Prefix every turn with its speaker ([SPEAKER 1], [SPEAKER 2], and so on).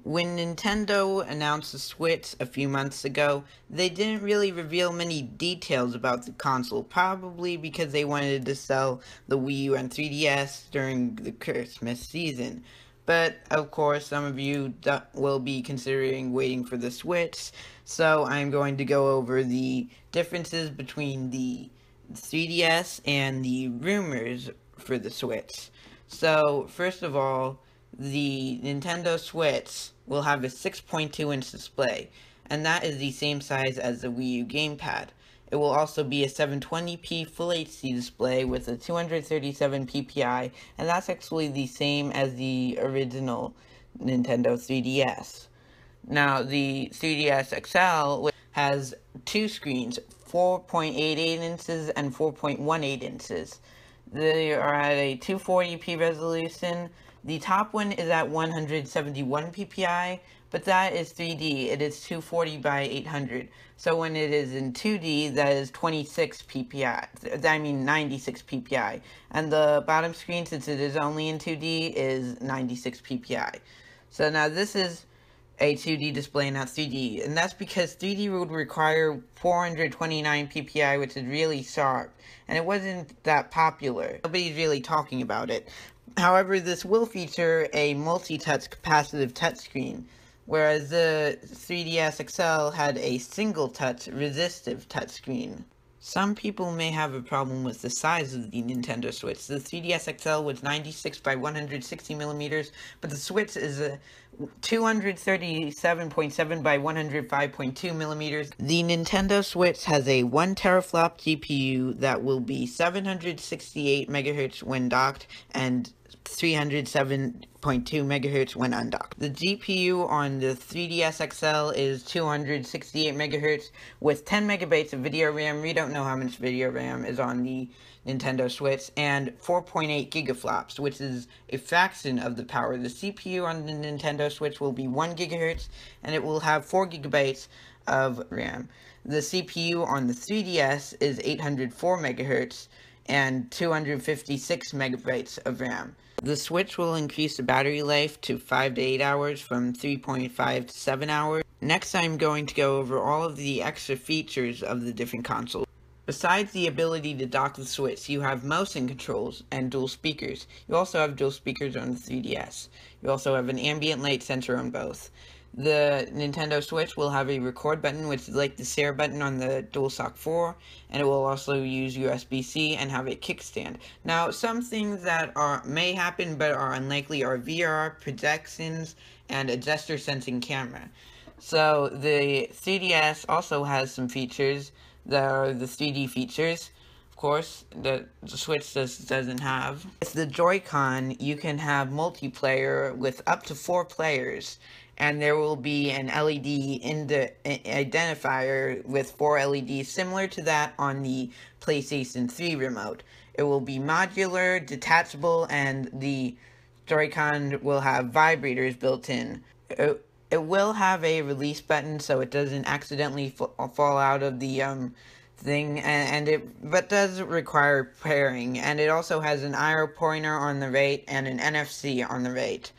[SPEAKER 1] When Nintendo announced the Switch a few months ago, they didn't really reveal many details about the console, probably because they wanted to sell the Wii U and 3DS during the Christmas season. But of course, some of you will be considering waiting for the Switch, so I'm going to go over the differences between the 3DS and the rumors for the Switch. So, first of all, the Nintendo Switch will have a 6.2-inch display, and that is the same size as the Wii U gamepad. It will also be a 720p Full HD display with a 237 ppi, and that's actually the same as the original Nintendo 3DS. Now, the 3DS XL has two screens, 4.88 inches and 4.18 inches. They are at a 240p resolution. The top one is at 171 ppi, but that is 3D. It is 240 by 800. So when it is in 2D, that is 26 ppi. I mean 96 ppi. And the bottom screen, since it is only in 2D, is 96 ppi. So now this is a 2D display, not 3D, and that's because 3D would require 429 ppi, which is really sharp, and it wasn't that popular. Nobody's really talking about it. However, this will feature a multi-touch capacitive touchscreen, whereas the 3DS XL had a single-touch resistive touchscreen. Some people may have a problem with the size of the Nintendo Switch. The 3DS XL was 96 by 160 millimeters, but the Switch is a 237.7 by 105.2 millimeters. The Nintendo Switch has a 1 teraflop GPU that will be 768 megahertz when docked and 307.2 megahertz when undocked. The GPU on the 3DS XL is 268 megahertz with 10 megabytes of video RAM. We don't know how much video RAM is on the Nintendo Switch, and 4.8 gigaflops, which is a fraction of the power. The CPU on the Nintendo Switch will be 1 gigahertz, and it will have 4 gigabytes of RAM. The CPU on the 3DS is 804 megahertz and 256 megabytes of RAM. The Switch will increase the battery life to 5 to 8 hours from 3.5 to 7 hours. Next, I'm going to go over all of the extra features of the different consoles. Besides the ability to dock the Switch, you have motion controls and dual speakers. You also have dual speakers on the 3DS. You also have an ambient light sensor on both. The Nintendo Switch will have a record button, which is like the share button on the DualShock 4, and it will also use USB-C and have a kickstand. Now, some things that may happen but are unlikely are VR, projections, and a gesture sensing camera. So, the 3DS also has some features that are the 3D features, of course, that the Switch doesn't have. With the Joy-Con, you can have multiplayer with up to 4 players, and there will be an LED identifier with 4 LEDs, similar to that on the PlayStation 3 remote. It will be modular, detachable, and the Joy-Con will have vibrators built in. It will have a release button so it doesn't accidentally fall out of the thing, but does require pairing, and it also has an IR pointer on the right and an NFC on the right.